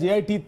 JIT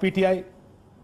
PTI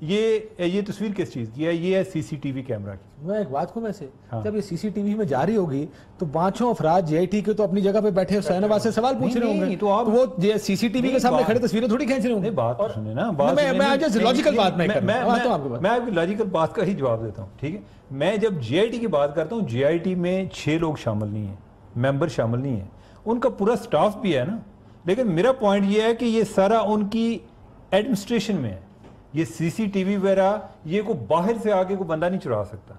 یہ تصویر کس چیز کی ہے؟ یہ ہے سی سی ٹی وی کیمرہ کی. میں ایک بات کو ویسے جب یہ سی سی ٹی وی میں جاری ہوگی تو پانچوں افراد جے آئی ٹی کے تو اپنی جگہ پہ بیٹھے حسین عباس سے سوال پوچھ رہے ہوں گے, تو وہ سی سی ٹی وی کے سامنے کھڑے تصویریں تھوڑی کھینچ رہے ہوں گے. بات سنیں نا, میں لاجیکل بات میں آپ کی لاجیکل بات کا ہی جواب دیتا ہوں. ٹھیک ہے, میں جب جے آئی ٹی کی بات کرتا ہوں, جے آئی ٹی میں 6 لوگ شامل نہیں ہیں, ممبر شامل نہیں ہیں, ان کا پورا سٹاف بھی ہے نا, لیکن میرا پوائنٹ یہ ہے کہ یہ سارا ان کی ایڈمنسٹریشن میں ہے. یہ سی سی ٹی وی وغیرہ یہ کو باہر سے آ کے کوئی بندہ نہیں چرا سکتا,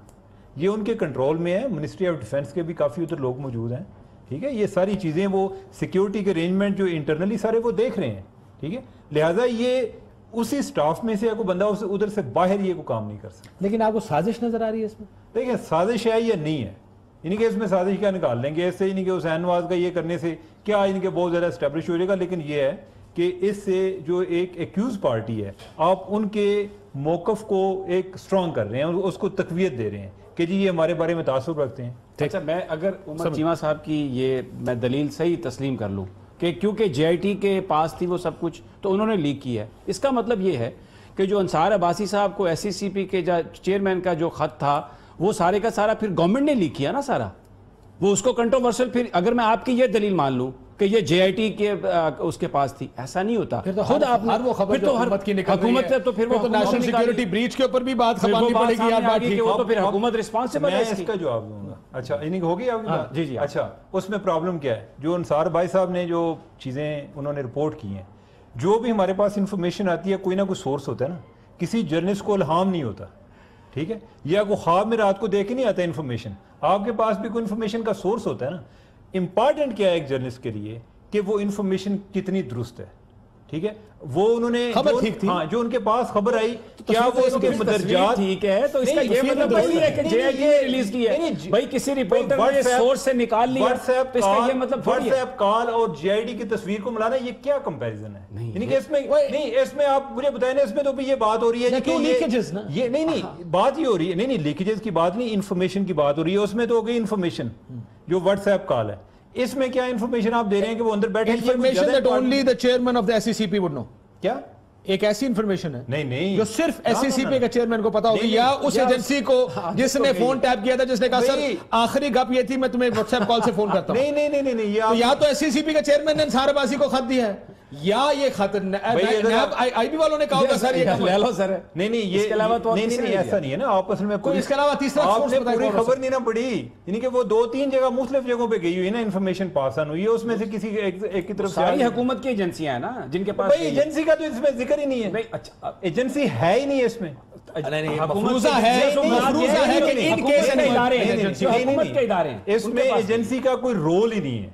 یہ ان کے کنٹرول میں ہے. منسٹری آف ڈیفنس کے بھی کافی ادھر لوگ موجود ہیں. ٹھیک ہے, یہ ساری چیزیں وہ سیکیورٹی کے ارینجمنٹ جو انٹرنلی سارے وہ دیکھ رہے ہیں. ٹھیک ہے, لہٰذا یہ اسی سٹاف میں سے کوئی بندہ ادھر سے باہر یہ کوئی کام نہیں کر سکتا. لیکن آپ کو سازش نظر آ رہی ہے اس میں؟ دیکھیں سازش ہے یا نہیں ہے, یعنی کہ اس میں سازش کیا نکال لیں گے اس سے, یعنی کہ حسین نواز کا یہ کرنے سے کیا یعنی کہ بہت زیادہ اسٹیبلش ہو جائے گا. لیکن یہ ہے کہ اس سے جو ایک ایکیوز پارٹی ہے, آپ ان کے موقف کو ایک سٹرونگ کر رہے ہیں, اس کو تقویت دے رہے ہیں کہ جی یہ ہمارے بارے میں تعصب رکھتے ہیں. اچھا, میں اگر عمر چیمہ صاحب کی یہ میں دلیل صحیح تسلیم کر لوں کہ کیونکہ جے آئی ٹی کے پاس تھی وہ سب کچھ تو انہوں نے لیک کیا ہے, اس کا مطلب یہ ہے کہ جو انصار عباسی صاحب کو ایس سی سی پی کے چیئرمین کا جو خط تھا وہ سارے کا سارا پھر گورنمنٹ نے لیک کیا نا سارا, وہ اس کو کنٹروورشل. پھر اگر میں آپ کی یہ دلیل مان لوں کہ یہ جے آئی ٹی کے اس کے پاس تھی, ایسا نہیں ہوتا. خود آپ وہ خبر جو حکومت کی نکل رہی ہے تو پھر وہ نیشنل سیکیورٹی بریچ کے اوپر بھی بات کھپانی پڑے گی یار, بات ٹھیک. وہ تو پھر حکومت رسپانسبل ہے, میں اس کا جواب دوں گا. اچھا یعنی کہ ہوگی آپ کی بات؟ جی جی. اچھا, اس میں پرابلم کیا ہے؟ جو انصار بھائی صاحب نے جو چیزیں انہوں نے رپورٹ کی ہیں, جو بھی ہمارے پاس انفارمیشن آتی ہے کوئی نہ کوئی سورس ہوتا ہے نا, کسی جرنلسٹ کو الہام نہیں ہوتا. ٹھیک ہے, یا وہ خواب میں رات کو دیکھ کے نہیں آتا انفارمیشن, آپ کے پاس بھی کوئی انفارمیشن کا سورس ہوتا ہے نا. امپارٹنٹ کیا ہے ایک جرنلسٹ کے لیے کہ وہ انفارمیشن کتنی درست ہے. ٹھیک ہے, وہ انہوں نے ہاں جو ان کے پاس خبر آئی کیا وہ اس کے مدرجات ٹھیک ہے, تو اس کا یہ مطلب نہیں ہے کہ جے آئی ٹی نے ریلیز کی ہے بھائی, کسی رپورٹر نے سورس سے نکال لیا. واٹس ایپ کال اور جے آئی ٹی کی تصویر کو ملانا, یہ کیا کمپیریزن ہے؟ یعنی کہ اس میں نہیں, اس میں آپ مجھے بتائیں نا, اس میں تو بھی یہ بات ہو رہی ہے کہ یہ نہیں بات یہ ہو رہی ہے, نہیں لیکیجز کی بات نہیں, انفارمیشن کی بات ہو رہی ہے. اس میں تو ہو گئی انفارمیشن جو واٹس ایپ کال ہے, اس میں کیا انفارمیشن آپ دے رہے ہیں کہ وہ اندر بیٹھے information that only the chairman of the S C C P would know. کیا ایک ایسی انفارمیشن ہے نہیں جو صرف ایس سی سی پی کا چیئرمین کو پتا ہوگی, یا اس ایجنسی کو جس نے فون ٹیپ کیا تھا, جس نے کہا سر آخری گپ یہ تھی میں تمہیں واٹس ایپ کال سے فون کرتا ہوں. نہیں, یا تو ایس سی سی پی کا چیئرمین نے انصار عباسی کو خط دیا ہے, یا یہ خط آئی بی والوں نے کہا ہوگا سر یہ لے لو سر. نہیں یہ اس کے علاوہ تو نہیں ایسا نہیں ہے نا. آپ اصل میں کوئی اس کے علاوہ تیسرا آپ نے پوری خبر نہیں نہ پڑھی, یعنی کہ وہ 2-3 جگہ مختلف جگہوں پہ گئی ہوئی نا انفارمیشن پاس آن ہوئی ہے, اس میں سے کسی ایک کی طرف ساری حکومت کی ایجنسیاں ہیں نا جن کے پاس. بھائی ایجنسی کا تو اس میں ذکر ہی نہیں ہے. اچھا ایجنسی ہے ہی نہیں اس میں. مفروضہ ہے کہ ان کیس حکومت کے ادارے ہیں, اس میں ایجنسی کا کوئی رول ہی نہیں ہے.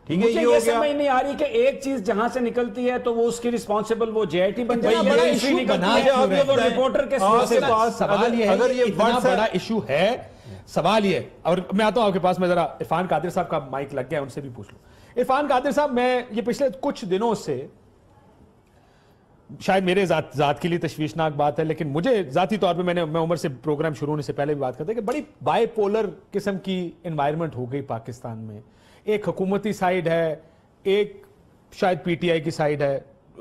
مجھے یہ سمجھ نہیں آ رہی کہ ایک چیز جہاں سے نکلتی ہے تو وہ اس کی رسپانسبل وہ جے آئی ٹی بن جائے, بڑا ایشو بنا ہے وہ رپورٹر کے سوال یہ ہے, اگر یہ اتنا بڑا ایشو ہے, سوال یہ, اور میں آتا ہوں آپ کے پاس, میں ذرا عرفان قادر صاحب کا مائک لگ گیا, ان سے بھی پوچھ لوں. عرفان قادر صاحب, میں یہ پچھلے کچھ دنوں سے, شاید میرے ذات کے لیے تشویشناک بات ہے, لیکن مجھے ذاتی طور پہ میں عمر سے پروگرام شروع ہونے سے پہلے بھی بات کرتا کہ بڑی بائی پولر قسم کی انوائرمنٹ ہو گئی پاکستان میں. ایک حکومتی سائیڈ ہے, ایک شاید پی ٹی آئی کی سائیڈ ہے,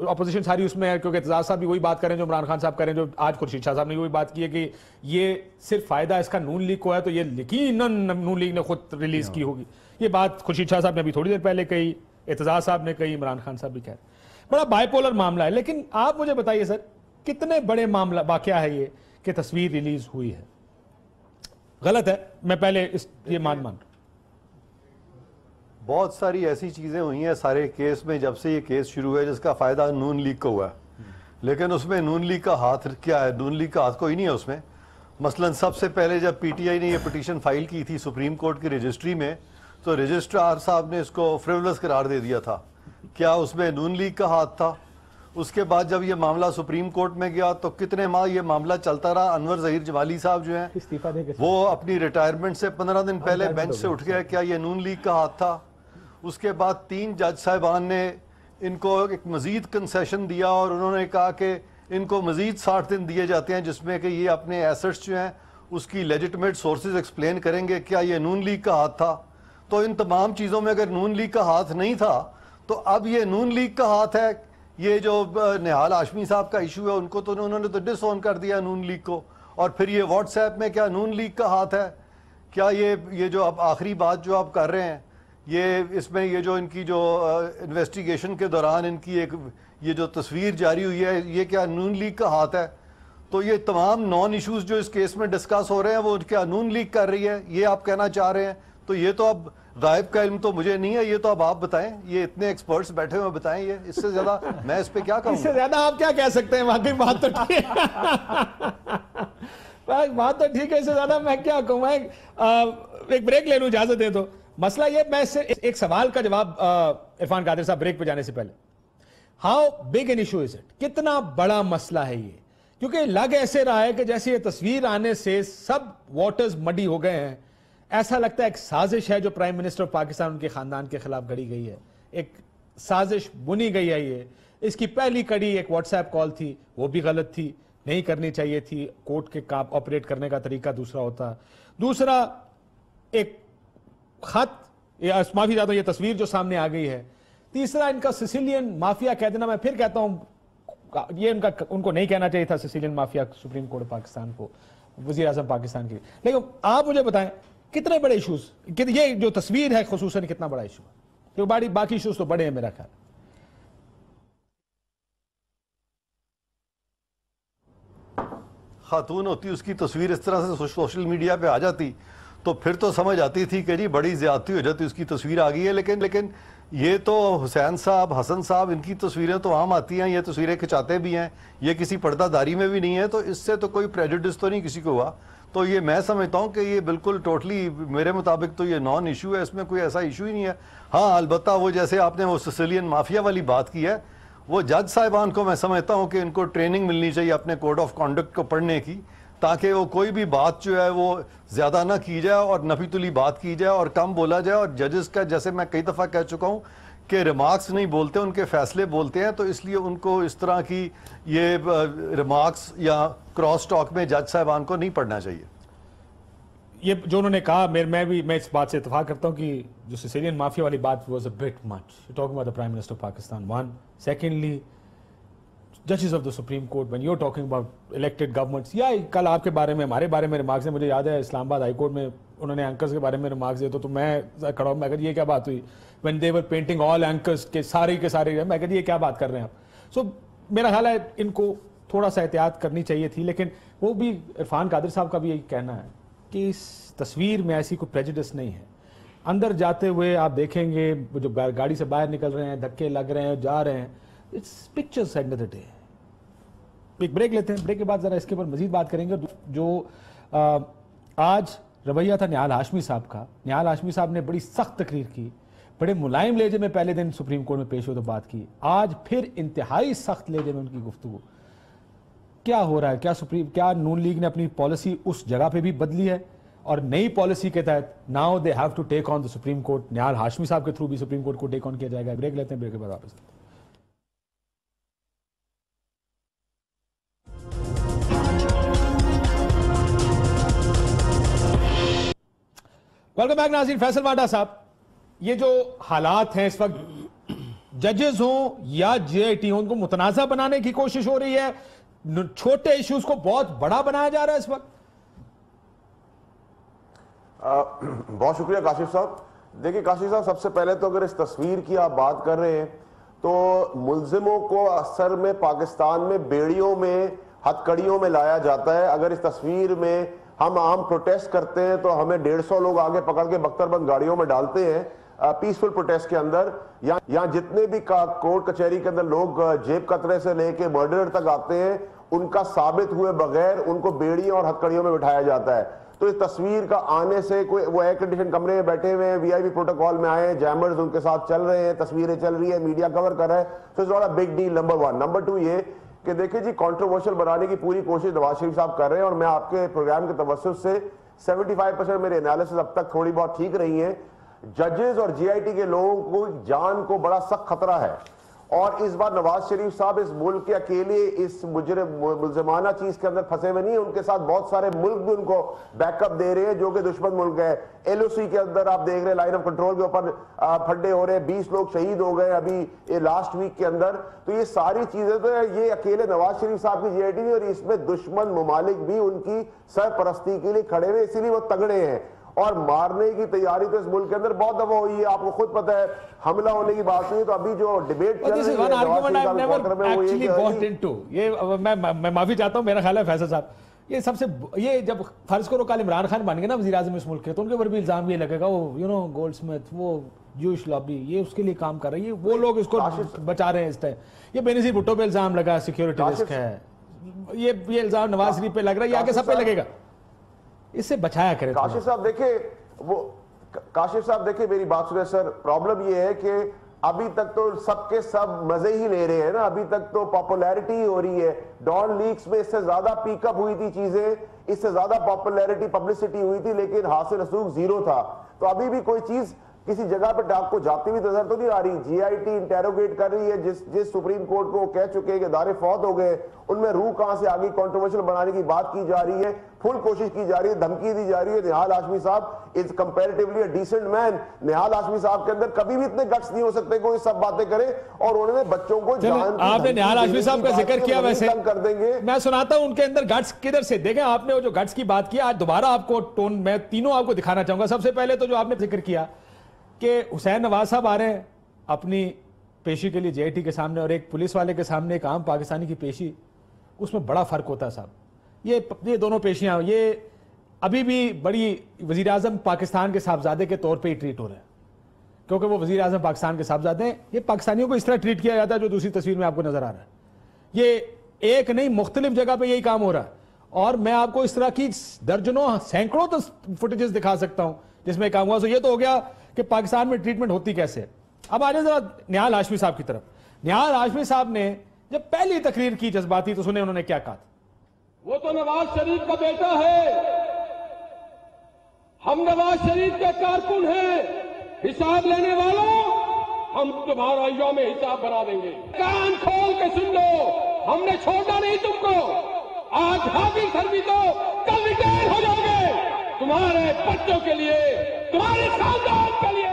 اپوزیشن ساری اس میں ہے, کیونکہ اعتزاز صاحب بھی وہی بات کریں جو عمران خان صاحب کریں, جو آج خورشید شاہ صاحب نے وہی بات کی ہے کہ یہ صرف فائدہ اس کا نون لیگ کو ہے, تو یہ یقیناً نون لیگ نے خود ریلیز کی ہوگی. یہ بات خورشید شاہ صاحب نے ابھی تھوڑی دیر پہلے کہی, اعتزاز صاحب نے کہی, عمران خان صاحب بھی کہہ رہے. بڑا بائی پولر معاملہ ہے. لیکن آپ مجھے بتائیے سر, کتنے بڑے معاملہ واقعہ ہے یہ کہ تصویر ریلیز ہوئی ہے؟ غلط ہے, میں پہلے یہ مان بہت ساری ایسی چیزیں ہوئی ہیں سارے کیس میں, جب سے یہ کیس شروع ہے, جس کا فائدہ نون لیگ کو ہوا ہے. لیکن اس میں نون لیگ کا ہاتھ کیا ہے؟ نون لیگ کا ہاتھ کوئی نہیں ہے اس میں. مثلا سب سے پہلے جب پی ٹی آئی نے یہ پٹیشن فائل کی تھی سپریم کورٹ کی رجسٹری میں, تو رجسٹرار صاحب نے اس کو فریولس قرار دے دیا تھا. کیا اس میں نون لیگ کا ہاتھ تھا؟ اس کے بعد جب یہ معاملہ سپریم کورٹ میں گیا تو کتنے ماہ یہ معاملہ چلتا رہا. انور ظہیر جمالی صاحب جو ہیں وہ اپنی ریٹائرمنٹ سے 15 دن پہلے بینچ سے اٹھ گئے. کیا یہ نون لیگ کا ہاتھ تھا؟ اس کے بعد 3 جج صاحبان نے ان کو ایک مزید کنسیشن دیا, اور انہوں نے کہا کہ ان کو مزید 60 دن دیے جاتے ہیں جس میں کہ یہ اپنے ایسٹس جو ہیں اس کی لیجٹمیٹ سورسز ایکسپلین کریں گے. کیا یہ نون لیگ کا ہاتھ تھا؟ تو ان تمام چیزوں میں اگر نون لیگ کا ہاتھ نہیں تھا تو اب یہ نون لیگ کا ہاتھ ہے یہ جو نہال ہاشمی صاحب کا ایشو ہے ان کو تو انہوں نے تو ڈس آن کر دیا نون لیگ کو. اور پھر یہ واٹس ایپ میں کیا نون لیگ کا ہاتھ ہے؟ کیا یہ جو اب آخری بات جو آپ کر رہے ہیں یہ اس میں یہ جو ان کی جو انویسٹیگیشن کے دوران ان کی ایک یہ جو تصویر جاری ہوئی ہے یہ کیا نون لیگ کا ہاتھ ہے؟ تو یہ تمام نان ایشوز جو اس کیس میں ڈسکس ہو رہے ہیں وہ کیا نون لیگ کر رہی ہے یہ آپ کہنا چاہ رہے ہیں؟ تو یہ تو اب غائب کا علم تو مجھے نہیں ہے, یہ تو اب آپ بتائیں, یہ اتنے ایکسپرٹس بیٹھے ہوئے بتائیں, یہ اس سے زیادہ میں اس پہ کیا کہوں؟ اس سے زیادہ آپ کیا کہہ سکتے ہیں؟ واقعی بات تو ٹھیک ہے, بات تو ٹھیک ہے, اس سے زیادہ میں کیا کہوں. میں ایک بریک لے لوں, اجازت دے دو. مسئلہ یہ, میں اس سے ایک سوال کا جواب عرفان قادر صاحب بریک پہ جانے سے پہلے, how big an issue is it, کتنا بڑا مسئلہ ہے یہ؟ کیونکہ لگ ایسے رہا ہے کہ جیسے یہ تصویر آنے سے سب واٹرز مڈی ہو گئے ہیں. ایسا لگتا ہے ایک سازش ہے جو پرائم منسٹر آف پاکستان ان کے خاندان کے خلاف گھڑی گئی ہے, ایک سازش بنی گئی ہے. یہ اس کی پہلی کڑی ایک واٹس ایپ کال تھی, وہ بھی غلط تھی, نہیں کرنی چاہیے تھی, کورٹ کے کام آپریٹ کرنے کا طریقہ دوسرا ہوتا. دوسرا ایک خط, معافی چاہتا ہوں, یہ تصویر جو سامنے آ گئی ہے. تیسرا ان کا سسیلین مافیا کہہ دینا, میں پھر کہتا ہوں یہ ان کو نہیں کہنا چاہیے تھا Sicilian mafia supreme court Pakistan کو, وزیر اعظم پاکستان کے. لیکن آپ مجھے بتائیں کتنے بڑے ایشوز, یہ جو تصویر ہے خصوصاً کتنا بڑا ایشو ہے؟ کیونکہ باقی ایشوز تو بڑے ہیں میرا خیال. خاتون ہوتی اس کی تصویر اس طرح سے سوشل میڈیا پہ آ جاتی تو پھر تو سمجھ آتی تھی کہ جی بڑی زیادتی ہو جاتی, اس کی تصویر آ گئی ہے. لیکن یہ تو حسین صاحب, حسن صاحب, ان کی تصویریں تو عام آتی ہیں, یہ تصویریں کھچاتے بھی ہیں, یہ کسی پردہ داری میں بھی نہیں ہے, تو اس سے تو کوئی پریجوڈس تو نہیں کسی کو ہوا. تو یہ میں سمجھتا ہوں کہ یہ بالکل ٹوٹلی میرے مطابق تو یہ نان ایشو ہے, اس میں کوئی ایسا ایشو ہی نہیں ہے. ہاں البتہ وہ جیسے آپ نے وہ سسیلین مافیا والی بات کی ہے, وہ جج صاحبان کو میں سمجھتا ہوں کہ ان کو ٹریننگ ملنی چاہیے اپنے کوڈ آف کانڈکٹ کو پڑھنے کی, تاکہ وہ کوئی بھی بات جو ہے وہ زیادہ نہ کی جائے اور نفی تلی بات کی جائے اور کم بولا جائے. اور ججز کا جیسے میں کئی دفعہ کہہ چکا ہوں کہ ریمارکس نہیں بولتے, ان کے فیصلے بولتے ہیں, تو اس لیے ان کو اس طرح کی یہ ریمارکس یا کراس ٹاک میں جج صاحبان کو نہیں پڑھنا چاہیے. یہ جو انہوں نے کہا, میں اس بات سے اتفاق کرتا ہوں کہ جو سسیلین مافیا والی بات was a bit much. Talking about the prime minister of Pakistan, one. Secondly ججز of the supreme court, when you are talking about elected governments, یا کل آپ کے بارے میں ہمارے بارے میں ریمارکس ہیں, مجھے یاد ہے اسلام آباد ہائی کورٹ میں انہوں نے اینکرز کے بارے میں ریمارکس دیے تو میں کھڑا ہوں, میں کہا یہ کیا بات ہوئی, when they were painting all anchors کے سارے, میں کہا یہ کیا بات کر رہے ہیں آپ. سو میرا خیال ہے ان کو تھوڑا سا احتیاط کرنی چاہیے تھی. لیکن وہ بھی عرفان قادر صاحب کا بھی یہی کہنا ہے کہ اس تصویر میں ایسی کوئی پریجوڈس نہیں ہے. اندر جاتے ہوئے آپ دیکھیں گے جو گاڑی سے باہر نکل رہے ہیں, دھکے لگ رہے ہیں, جا رہے ہیں, it's pictures end of the day. ایک بریک لیتے ہیں, بریک کے بعد ذرا اس کے اوپر مزید بات کریں گے. جو آج رویہ تھا نہال ہاشمی صاحب کا, نہال ہاشمی صاحب نے بڑی سخت تقریر کی, بڑے ملائم لہجے میں پہلے دن سپریم کورٹ میں پیش ہوئے تو بات کی, آج پھر انتہائی سخت لہجے میں ان کی گفتگو. کیا ہو رہا ہے؟ کیا نون لیگ نے اپنی پالیسی اس جگہ پہ بھی بدلی ہے, اور نئی پالیسی کے تحت now they have to take on the supreme court, Nihal Hashmi صاحب کے تھرو بھی سپریم کورٹ کو ٹیک آن کیا جائے گا. بریک لیتے ہیں, بریک کے بعد واپس. ویلکم بیک ناظرین. فیصل واڈا صاحب, یہ جو حالات ہیں اس وقت, ججز ہوں یا جے آئی ٹی ہوں, ان کو متنازع بنانے کی کوشش ہو رہی ہے, چھوٹے ایشوز کو بہت بڑا بنایا جا رہا ہے اس وقت. بہت شکریہ کاشف صاحب. دیکھیں کاشف صاحب, سب سے پہلے تو اگر اس تصویر کی آپ بات کر رہے ہیں تو ملزموں کو اثر میں پاکستان میں بیڑیوں میں ہتھ کڑیوں میں لایا جاتا ہے. اگر اس تصویر میں ہم عام پروٹیسٹ کرتے ہیں تو ہمیں 150 لوگ آگے پکڑ کے بختر بند گاڑیوں میں ڈالتے ہیں پیسفل پروٹیسٹ کے اندر. یہاں جتنے بھی کورٹ کچہری کے اندر لوگ جیب قطرے سے لے کے مرڈر تک آتے ہیں, ان کا ثابت ہوئے بغیر ان کو بیڑیوں اور ہتھ کڑیوں میں بٹھایا جاتا ہے. تو اس تصویر کا آنے سے کوئی وہ ایئر کنڈیشن کمرے میں بیٹھے ہوئے ہیں, وی آئی پی پروٹوکول میں آئے ہیں, جیمرز ان کے ساتھ چل رہے ہیں, تصویریں چل رہی ہیں, میڈیا کور کر رہا ہے. So it's not a big deal. Number 1. Number 2 یہ کہ دیکھیں جی, کنٹروورشل بنانے کی پوری کوشش نواز شریف صاحب کر رہے ہیں, اور میں آپ کے پروگرام کے توسط سے 75% میرے انالیسس اب تک تھوڑی بہت ٹھیک رہی ہیں. ججز اور جی آئی ٹی کے لوگوں کو جان کو بڑا سخت خطرہ ہے, اور اس بار نواز شریف صاحب اس ملک کے اکیلے اس ملزمانہ چیز کے اندر پھنسے ہوئے نہیں، ان کے ساتھ بہت سارے ملک بھی ان کو بیک اپ دے رہے ہیں جو کہ دشمن ملک ہے. ایل او سی کے اندر آپ دیکھ رہے ہیں لائن آف کنٹرول کے اوپر پھڈے ہو رہے ہیں، 20 لوگ شہید ہو گئے ابھی لاسٹ ویک کے اندر. تو یہ ساری چیزیں تو یہ اکیلے نواز شریف صاحب کی جی آئی ٹی نہیں، اور اس میں دشمن ممالک بھی ان کی سرپرستی کے لیے کھڑے ہوئے، اسی لیے وہ تگڑے ہیں. اور مارنے کی تیاری تو اس ملک کے اندر بہت دفعہ ہوئی ہے، آپ کو خود پتہ ہے، حملہ ہونے کی بات نہیں. تو ابھی جو ڈیبیٹ چل رہی ہے، میں معافی چاہتا ہوں، میرا خیال ہے فیصل صاحب یہ سب سے یہ جب فرض کرو کل عمران خان بن گئے نا وزیر اعظم اس ملک کے، تو ان کے اوپر بھی الزام یہ لگے گا وہ گولڈ سمتھ، وہ جوش لابی، یہ اس کے لیے کام کر رہی ہے، وہ لوگ اس کو بچا رہے ہیں اس ٹائم. یہ بینظیر بھٹو پہ الزام لگا سیکیورٹی رسک ہے، یہ الزام نواز شریف پہ لگ رہا ہے، یہ آگے سب پہ لگے گا. اس سے بچایا کرے. کاشف صاحب دیکھیں میری بات سنیں سر. پرابلم یہ ہے کہ ابھی تک تو سب کے سب مزے ہی لے رہے ہیں نا، ابھی تک تو پاپولیرٹی ہی ہو رہی ہے. ڈان لیکس میں اس سے زیادہ پیک اپ ہوئی تھی چیزیں، اس سے زیادہ پاپولیرٹی پبلسٹی ہوئی تھی، لیکن حاصل رسوخ زیرو تھا. تو ابھی بھی کوئی چیز کسی جگہ پہ ڈاک کو جاتی ہوئی نظر تو نہیں آ رہی. جی آئی ٹی انٹیروگیٹ کر رہی ہے، جس سپریم کورٹ کو وہ کہہ چکے ہیں کہ ادارے فوت ہو گئے، ان میں روح کہاں سے آگئی، کنٹروورشل بنانے کی بات کی جا رہی ہے، فل کوشش کی جا رہی ہے، دھمکی دی جا رہی ہے. نہال ہاشمی صاحب از کمپیریٹیولی ڈیسنٹ مین. نہال ہاشمی صاحب کے اندر کبھی بھی اتنے گٹس نہیں ہو سکتے کہ وہ سب باتیں کریں، اور انہوں نے بچوں کو آپ نے نہال ہاشمی صاحب کا ذکر کیا، ویسے کر دیں گے. میں سناتا ہوں ان کے اندر گٹس کدھر سے. دیکھیں آپ نے وہ جو گٹس کی بات کی، آج دوبارہ آپ کو ٹون میں تینوں آپ کو دکھانا چاہوں گا. سب سے پہلے تو جو آپ نے ذکر کیا کہ حسین نواز صاحب آ رہے ہیں اپنی پیشی کے لیے جے آئی ٹی کے سامنے، اور ایک پولیس والے کے سامنے ایک عام پاکستانی کی پیشی، اس میں بڑا فرق ہوتا ہے صاحب. یہ دونوں پیشیاں یہ ابھی بھی بڑی وزیر اعظم پاکستان کے صاحبزادے کے طور پہ ہی ٹریٹ ہو رہے ہیں، کیونکہ وہ وزیر اعظم پاکستان کے صاحبزادے ہیں. یہ پاکستانیوں کو اس طرح ٹریٹ کیا جاتا ہے جو دوسری تصویر میں آپ کو نظر آ رہا ہے. یہ ایک نہیں مختلف جگہ پہ یہی کام ہو رہا ہے. اور میں آپ کو اس طرح کی درجنوں سینکڑوں فوٹیجز دکھا سکتا ہوں جس میں کام ہوا. تو یہ تو ہو گیا کہ پاکستان میں ٹریٹمنٹ ہوتی کیسے. اب آ جائیں ذرا نہال ہاشمی صاحب کی طرف. نہال ہاشمی صاحب نے جب پہلی تقریر کی جذباتی، تو سنیں انہوں نے کیا کہا تھا. وہ تو نواز شریف کا بیٹا ہے، ہم نواز شریف کے کارکن ہیں، حساب لینے والوں ہم تمہارا یوم حساب بنا دیں گے. کان کھول کے سن لو، ہم نے چھوڑا نہیں تم کو. آج حاضر سروس دو، کل ریٹائر ہو جاؤ گے، تمہارے بچوں کے لیے، تمہارے خاندان کے لیے.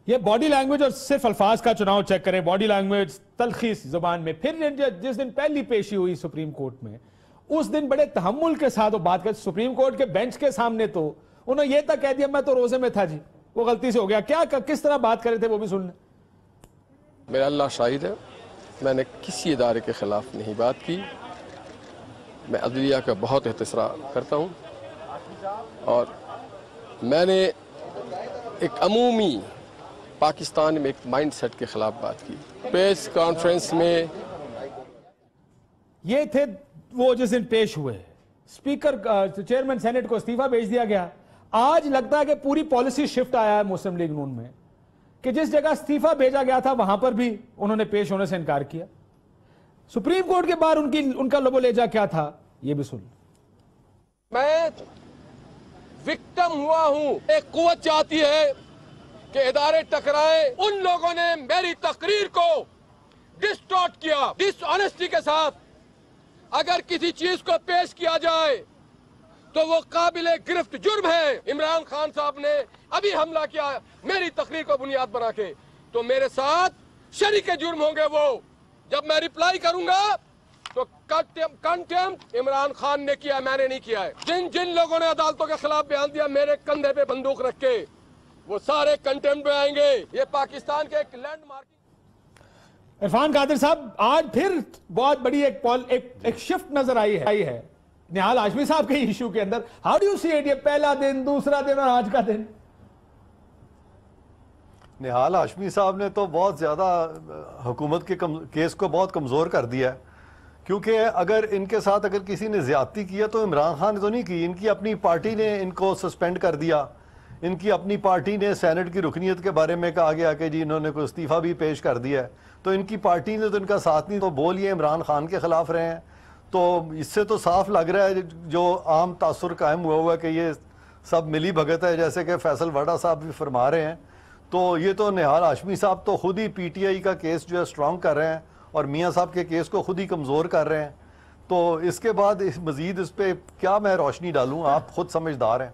یہ باڈی لینگویج اور صرف الفاظ کا چناؤ چیک کریں. باڈی لینگویج تلخی زبان میں. پھر جس دن پہلی پیشی ہوئی سپریم کورٹ میں، اس دن بڑے تحمل کے ساتھ وہ بات کر. سپریم کورٹ کے بینچ کے سامنے تو انہوں نے یہ تک کہہ دیا میں تو روزے میں تھا جی، وہ غلطی سے ہو گیا. کیا کس طرح بات کر رہے تھے وہ بھی سن لیں. میرا اللہ شاہد ہے، میں نے کسی ادارے کے خلاف نہیں بات کی. میں عدلیہ کا بہت احترام کرتا ہوں، اور میں نے ایک عمومی پاکستان میں ایک مائنڈ سیٹ کے خلاف بات کی. پریس کانفرنس میں یہ تھے وہ جس دن پیش ہوئے. اسپیکر چیئرمین سینٹ کو استعفیٰ بھیج دیا گیا. آج لگتا ہے کہ پوری پالیسی شفٹ آیا ہے مسلم لیگ نون میں، کہ جس جگہ استعفیٰ بھیجا گیا تھا وہاں پر بھی انہوں نے پیش ہونے سے انکار کیا. سپریم کورٹ کے باہر ان کا لب و لہجہ کیا تھا یہ بھی سن. میں وکٹم ہوا ہوں. ایک قوت چاہتی ہے کہ ادارے ٹکرائیں. ان لوگوں نے میری تقریر کو ڈسٹارٹ کیا، ڈس آنیسٹی کے ساتھ. اگر کسی چیز کو پیش کیا جائے تو وہ قابل گرفت جرم ہے. عمران خان صاحب نے ابھی حملہ کیا میری تقریر کو بنیاد بنا کے، تو میرے ساتھ شریک جرم ہوں گے وہ. جب میں ریپلائی کروں گا تو کنٹیمپٹ عمران خان نے کیا، میں نے نہیں کیا ہے. جن لوگوں نے عدالتوں کے خلاف بیان دیا میرے کندھے پہ بندوق رکھ کے، وہ سارے کنٹیمپٹ میں آئیں گے. یہ پاکستان کے ایک لینڈ مارک. عرفان قادر صاحب، آج پھر بہت بڑی ایک شفٹ نظر آئی ہے نہال ہاشمی صاحب کے ایشو کے اندر. How do you see it? یہ پہلا دن، دوسرا دن اور آج کا دن. نہال ہاشمی صاحب نے تو بہت زیادہ حکومت کے کیس کو بہت کمزور کر دیا ہے، کیونکہ اگر ان کے ساتھ اگر کسی نے زیادتی کیا تو عمران خان نے تو نہیں کی. ان کی اپنی پارٹی نے ان کو سسپینڈ کر دیا. ان کی اپنی پارٹی نے سینٹ کی رکنیت کے بارے میں کہا گیا کہ جی انہوں نے کوئی استعفیٰ بھی پیش کر دیا ہے. تو ان کی پارٹی نے تو ان کا ساتھ نہیں، تو بول یہ عمران خان کے خلاف رہے ہیں. تو اس سے تو صاف لگ رہا ہے جو عام تاثر قائم ہوا ہے کہ یہ سب ملی بھگت ہے، جیسے کہ فیصل وڈا صاحب بھی فرما رہے ہیں. تو یہ تو نہال ہاشمی صاحب تو خود ہی پی ٹی آئی کا کیس جو ہے اسٹرانگ کر رہے ہیں اور میاں صاحب کے کیس کو خود ہی کمزور کر رہے ہیں. تو اس کے بعد مزید اس پہ کیا میں روشنی ڈالوں, آپ خود سمجھدار ہیں.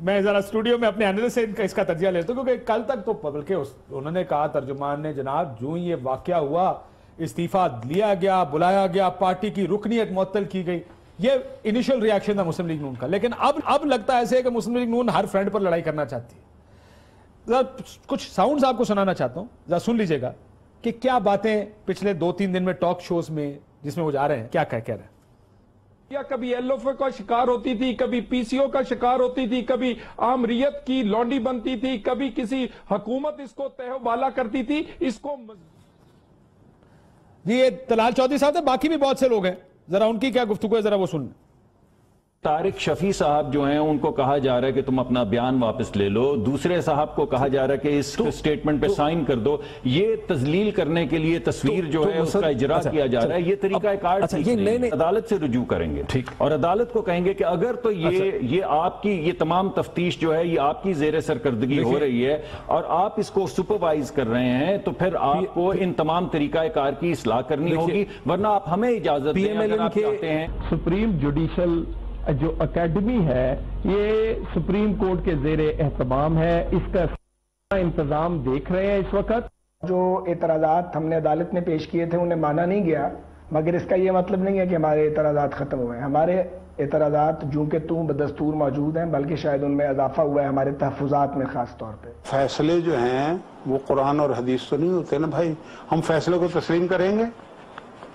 میں ذرا اسٹوڈیو میں اپنے انالسٹ سے اس کا تجزیہ لیتا ہوں, کیونکہ کل تک تو بلکہ انہوں نے کہا ترجمان نے, جناب جو یہ واقعہ ہوا استعفیٰ لیا گیا, بلایا گیا, پارٹی کی رکنیت معطل کی گئی, یہ انیشل ریاکشن تھا مسلم لیگ نون کا. لیکن اب لگتا ہے ایسے ہے کہ مسلم لیگ نون ہر فرنٹ پر لڑائی کرنا چاہتی ہے. ذرا کچھ ساؤنڈز آپ کو سنانا چاہتا ہوں, ذرا سن لیجئے گا کہ کیا باتیں پچھلے 2-3 دن میں ٹاک شوز میں جس میں وہ جا رہے ہیں کیا کہہ رہے ہیں. یا کبھی ایل ایف کا شکار ہوتی تھی, کبھی پی سی او کا شکار ہوتی تھی, کبھی عامریت کی لونڈی بنتی تھی, کبھی کسی حکومت اس کو تہو بالا کرتی تھی. اس کو جی یہ طلال چودھری صاحب تھے, باقی بھی بہت سے لوگ ہیں, ذرا ان کی کیا گفتگو ہے ذرا وہ سن. طارق شفیع صاحب جو ہیں ان کو کہا جا رہا ہے کہ تم اپنا بیان واپس لے لو, دوسرے صاحب کو کہا جا رہا ہے کہ اس سٹیٹمنٹ پہ سائن کر دو. یہ تذلیل کرنے کے لیے تصویر جو ہے اس کا اجرا کیا جا رہا ہے. یہ طریقہ کار عدالت سے رجوع کریں گے اور عدالت کو کہیں گے کہ اگر تو یہ آپ کی یہ تمام تفتیش جو ہے یہ آپ کی زیر سرکردگی ہو رہی ہے اور آپ اس کو سپروائز کر رہے ہیں, تو پھر آپ کو ان تمام طریقہ کار کی اصلاح کرنی ہوگی, ورنہ آپ ہمیں اجازت دیں اگر آپ چاہتے ہیں. سپریم جوڈیشل جو اکیڈمی ہے یہ سپریم کورٹ کے زیر اہتمام ہے, اس کا انتظام دیکھ رہے ہیں اس وقت. جو اعتراضات ہم نے عدالت میں پیش کیے تھے انہیں مانا نہیں گیا, مگر اس کا یہ مطلب نہیں ہے کہ ہمارے اعتراضات ختم ہوئے ہیں. ہمارے اعتراضات جو کہ بدستور موجود ہیں, بلکہ شاید ان میں اضافہ ہوا ہے ہمارے تحفظات میں. خاص طور پہ فیصلے جو ہیں وہ قرآن اور حدیث تو نہیں ہوتے نا بھائی. ہم فیصلے کو تسلیم کریں گے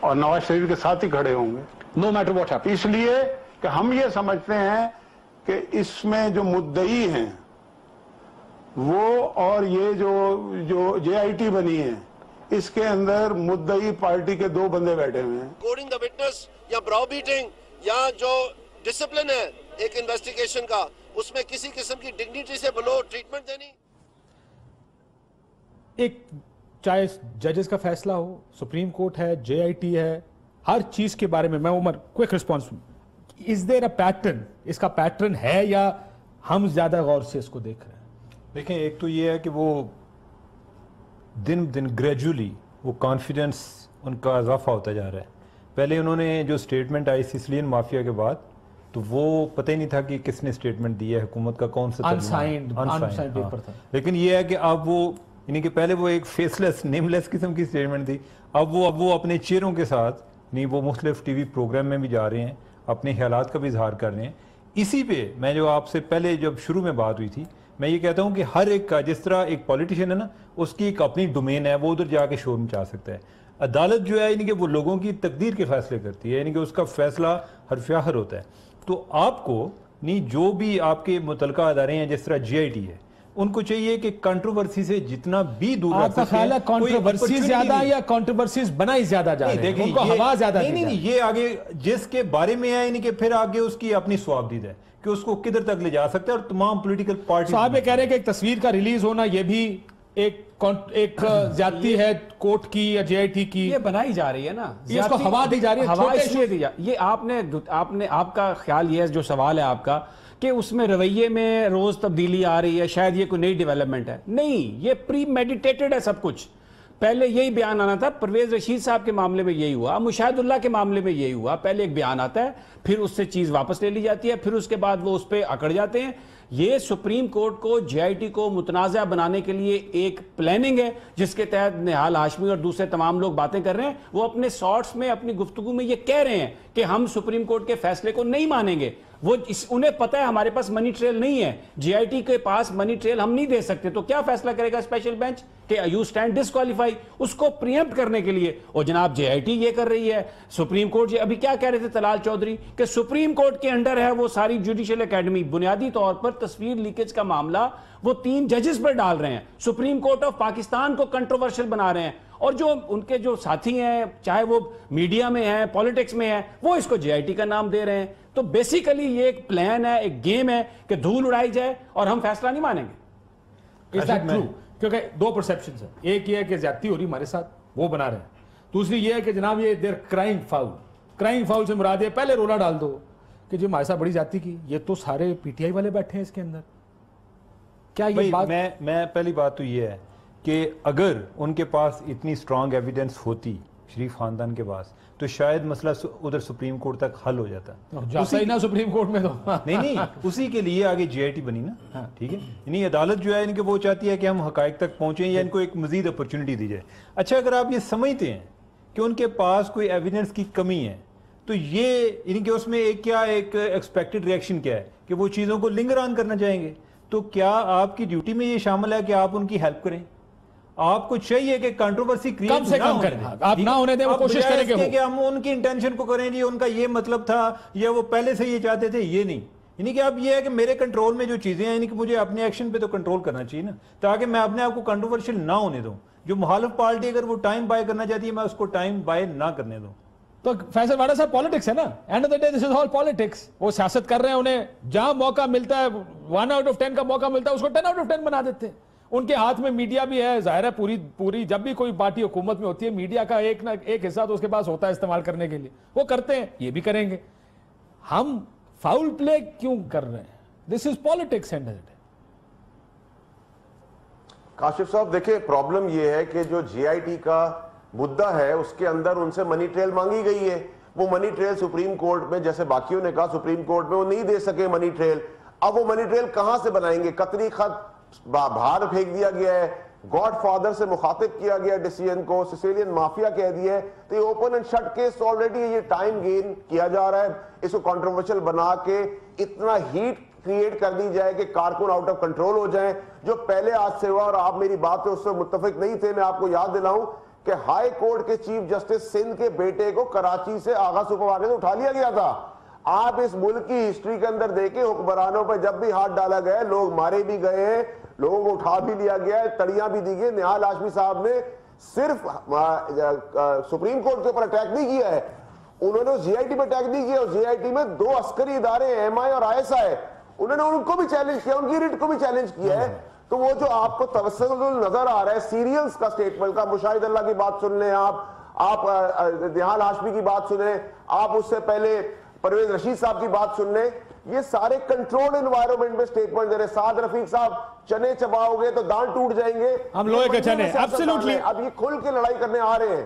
اور نواز شریف کے ساتھ ہی کھڑے ہوں گے نو میٹر واٹ ہیپن. اس لیے کہ ہم یہ سمجھتے ہیں کہ اس میں جو مدعی ہیں وہ اور یہ جو جے آئی ٹی بنی ہے اس کے اندر مدعی پارٹی کے 2 بندے بیٹھے ہوئے ہیں. کوڈنگ دا وٹنس یا براؤ بیٹنگ یا جو ڈسپلن ہے ایک انویسٹیگیشن کا, اس میں کسی قسم کی ڈگنیٹی سے بلو ٹریٹمنٹ دینی. ایک چاہے ججز کا فیصلہ ہو, سپریم کورٹ ہے, جے آئی ٹی ہے, ہر چیز کے بارے میں Umar quick response. Is there a pattern? اس کا پیٹرن ہے یا ہم زیادہ غور سے اس کو دیکھ رہے ہیں؟ دیکھیں ایک تو یہ ہے کہ وہ دن دن گریجولی وہ کانفیڈنس ان کا اضافہ ہوتا جا رہا ہے. پہلے انہوں نے جو سٹیٹمنٹ آئی سسلین مافیا کے بعد تو وہ پتہ ہی نہیں تھا کہ کس نے سٹیٹمنٹ دی ہے, حکومت کا کون سا انسائنڈ پیپر تھا. لیکن یہ ہے کہ اب وہ یعنی کہ پہلے وہ ایک فیس لیس نیم لیس قسم کی سٹیٹمنٹ تھی, اب وہ اپنے چہروں کے ساتھ نہیں وہ مختلف ٹی وی پروگرام میں بھی جا رہے ہیں, اپنے خیالات کا بھی اظہار کر رہے ہیں. اسی پہ میں جو آپ سے پہلے جب شروع میں بات ہوئی تھی میں یہ کہتا ہوں کہ ہر ایک کا جس طرح ایک پولیٹیشین ہے نا اس کی ایک اپنی ڈومین ہے, وہ ادھر جا کے شور مچا سکتا ہے. عدالت جو ہے یعنی کہ وہ لوگوں کی تقدیر کے فیصلے کرتی ہے, یعنی کہ اس کا فیصلہ حرف آخر ہوتا ہے. تو آپ کو نہیں جو بھی آپ کے متعلقہ ادارے ہیں جس طرح جے آئی ٹی ہے ان کو چاہیے کہ کنٹروورسی سے جتنا بھی دور آپ کا خیال ہے کنٹروورسی زیادہ یا کنٹروورسیز بنائی زیادہ جا رہے ہیں, ان کو ہوا زیادہ دی نہیں, یہ آگے جس کے بارے میں ہے یعنی کہ پھر آگے اس کی اپنی صوابدید ہے کہ اس کو کدھر تک لے جا سکتا ہے. اور تمام پولیٹیکل پارٹی صاحب یہ کہہ رہے ہیں کہ ایک تصویر کا ریلیز ہونا یہ بھی ایک زیادتی ہے کورٹ کی یا جے آئی ٹی کی, یہ بنائی جا رہی ہے نا, اس کو ہوا دی جا رہی ہے. ہوا اس لیے دی جا یہ آپ کا خیال یہ ہے جو سوال ہے آپ کا کہ اس میں رویے میں روز تبدیلی آ رہی ہے, شاید یہ کوئی نئی ڈیولپمنٹ ہے. نہیں, یہ پری میڈیٹیٹڈ ہے سب کچھ. پہلے یہی بیان آنا تھا, پرویز رشید صاحب کے معاملے میں یہی ہوا, مشاہد اللہ کے معاملے میں یہی ہوا. پہلے ایک بیان آتا ہے, پھر اس سے چیز واپس لے لی جاتی ہے, پھر اس کے بعد وہ اس پہ اکڑ جاتے ہیں. یہ سپریم کورٹ کو جے آئی ٹی کو متنازع بنانے کے لیے ایک پلاننگ ہے جس کے تحت نہال ہاشمی اور دوسرے تمام لوگ باتیں کر رہے ہیں. وہ اپنے شارٹس میں اپنی گفتگو میں یہ کہہ رہے ہیں کہ ہم سپریم کورٹ کے فیصلے کو نہیں مانیں گے. وہ انہیں پتہ ہے ہمارے پاس منی ٹریل نہیں ہے, جے آئی ٹی کے پاس منی ٹریل ہم نہیں دے سکتے, تو کیا فیصلہ کرے گا اسپیشل بینچ کہ یو اسٹینڈ ڈسکوالیفائی, اس کو پریمپٹ کرنے کے لیے. اور جناب جے آئی ٹی یہ کر رہی ہے, سپریم کورٹ ابھی کیا کہہ رہے تھے طلال چودھری کہ سپریم کورٹ کے انڈر ہے وہ ساری جوڈیشل اکیڈمی. بنیادی طور پر تصویر لیکیج کا معاملہ وہ 3 ججز پر ڈال رہے ہیں, سپریم کورٹ آف پاکستان کو کنٹروورشل بنا رہے ہیں, اور جو ان کے جو ساتھی ہیں چاہے وہ میڈیا میں ہیں پالیٹکس میں ہیں وہ اس کو جے آئی ٹی کا نام دے رہے ہیں. تو بیسیکلی یہ ایک پلان ہے, ایک گیم ہے کہ دھول اڑائی جائے اور ہم فیصلہ نہیں مانیں گے. Is that true? کیونکہ 2 پرسیپشنز ہیں, ایک یہ ہے کہ زیادتی ہو رہی ہمارے ساتھ وہ بنا رہے ہیں, دوسری یہ ہے کہ جناب یہ دیر کرائنگ فاؤل سے مراد ہے پہلے رولا ڈال دو کہ جو ہمارے ساتھ بڑی زیادتی کی, یہ تو سارے پی ٹی آئی والے بیٹھے ہیں اس کے اندر. کیا یہ بات میں پہلی بات تو یہ ہے کہ اگر ان کے پاس اتنی سٹرانگ ایویڈنس ہوتی شریف خاندان کے پاس تو شاید مسئلہ ادھر سپریم کورٹ تک حل ہو جاتا. جاتا ہی نا سپریم کورٹ میں تو نہیں اسی کے لیے آگے جی آئی ٹی بنی نا. ٹھیک ہے, یعنی عدالت جو ہے ان کے وہ چاہتی ہے کہ ہم حقائق تک پہنچیں یا ان کو ایک مزید اپرچونٹی دی جائے. اچھا, اگر آپ یہ سمجھتے ہیں کہ ان کے پاس کوئی ایویڈنس کی کمی ہے تو یہ یعنی کہ اس میں ایک ایکسپیکٹڈ ریئیکشن کیا ہے کہ وہ چیزوں کو لنگر آن کرنا چاہیں گے. تو کیا آپ کی ڈیوٹی میں یہ شامل ہے کہ آپ ان کی ہیلپ کریں؟ آپ کو چاہیے کہ کنٹروورسی کم سے کم کریں, آپ نہ ہونے دیں, وہ کوشش کریں کہ ہم ان کی انٹینشن کو کریں جی ان کا یہ مطلب تھا یا وہ پہلے سے یہ چاہتے تھے, یہ نہیں. یعنی کہ اب یہ ہے کہ میرے کنٹرول میں جو چیزیں ہیں یعنی کہ مجھے اپنے ایکشن پہ تو کنٹرول کرنا چاہیے نا, تاکہ میں اپنے آپ کو کنٹروورشل نہ ہونے دوں. جو مخالف پارٹی اگر وہ ٹائم بائی کرنا چاہتی ہے میں اس کو ٹائم بائی نہ کرنے دوں. تو فیصل واڈا صاحب پالیٹکس ہے نا, and of the day this is all politics. وہ سیاست کر رہے ہیں, انہیں جہاں موقع ملتا ہے 1 out of 10 کا موقع ملتا ہے اس کو 10 out of 10 بنا دیتے ہیں. ان کے ہاتھ میں میڈیا بھی ہے, ظاہر ہے پوری جب بھی کوئی پارٹی حکومت میں ہوتی ہے میڈیا کا ایک نہ ایک حصہ تو اس کے پاس ہوتا ہے استعمال کرنے کے لیے, وہ کرتے ہیں, یہ بھی کریں گے. ہم فاؤل پلے کیوں کر رہے ہیں؟ دس از پالیٹکس. اینڈ کاشف صاحب دیکھیں, پرابلم یہ ہے کہ جو جی آئی ٹی کا مدعا ہے اس کے اندر ان سے منی ٹریل مانگی گئی ہے. وہ منی ٹریل سپریم کورٹ میں, جیسے باقیوں نے کہا سپریم کورٹ میں وہ نہیں دے سکے منی ٹریل. اب وہ منی ٹریل کہاں سے بنائیں گے؟ قطری خط باہر پھینک دیا گیا ہے, گاڈ فادر سے مخاطب کیا گیا ڈیسیجن کو, سیسیلین مافیا کہہ دیا ہے. تو یہ open and shut case already یہ ٹائم گین کیا جا رہا ہے. اس کو کنٹروورشل بنا کے اتنا ہیٹ کریٹ کر دی جائے کہ کارکن آؤٹ آف کنٹرول ہو جائیں. جو پہلے آج سے ہوا, اور آپ میری بات پہ اس سے متفق نہیں تھے, میں آپ کو یاد دلاؤں کہ ہائی کورٹ کے چیف جسٹس سندھ کے بیٹے کو کراچی سے آغا سپر مارکیٹ سے اٹھا لیا گیا تھا. آپ اس ملک کی ہسٹری کے اندر دیکھیں, حکمرانوں پہ جب بھی ہاتھ ڈالا گیا لوگ مارے بھی گئے ہیں, لوگوں کو اٹھا بھی لیا گیا ہے, تڑیاں بھی دی گئی. نہال ہاشمی صاحب نے صرف سپریم کورٹ کے اوپر اٹیک نہیں کیا ہے, انہوں نے جی آئی ٹی پہ اٹیک نہیں کیا. اور جی آئی ٹی میں 2 عسکری ادارے ہیں, ایم آئی اور آئی ایس آئی, انہوں نے ان کو بھی چیلنج کیا, ان کی ریٹ کو بھی چیلنج کیا ہے. تو وہ جو آپ کو تسلسل نظر آ رہا ہے سیریلز کا اسٹیٹمنٹ کا, مشاہد اللہ کی بات سن لیں آپ نہال ہاشمی کی بات سنیں, آپ اس سے پہلے پرویز رشید صاحب کی بات سن لیں, یہ سارے کنٹرول انوائرمنٹ میں سٹیٹمنٹ دے رہے. سعد رفیق صاحب چنے چباؤ گے تو دان ٹوٹ جائیں گے, ہم لوہے کے چنے, ایبسولوٹلی. اب یہ کھل کے لڑائی کرنے آ رہے ہیں,